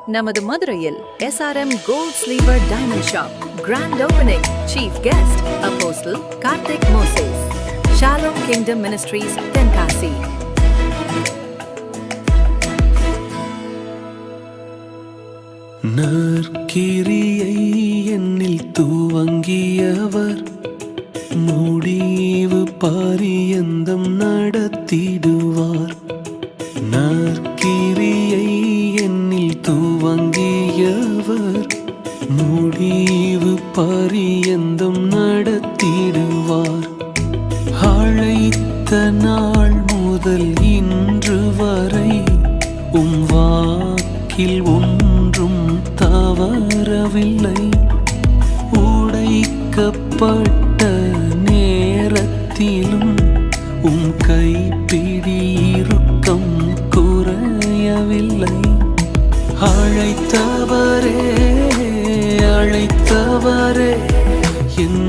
நமது மதுரையில் SRM Gold Sleever Diamond Shop Grand Opening. Chief Guest Apostle Karthik Moses. Shalom Kingdom Ministries, Tenkasi. நற்கிரியை என்னில் துவங்கியவர் முடிவு பரியந்தம் நடத்திடுவார். நற்கிரியை என்னில் துவங்கியவர் முடிவு பரியந்தம் நடத்திடுவார். அழைத்த நாள் முதல் இன்று வரை வாக்கில் ஒன்றும் தவறவில்லை. உடைக்கப்பட்ட நேரத்திலும் கைப்பிடி இறுக்கம் குறையவில்லை. அழைத்தவரே அழைத்தவரே என்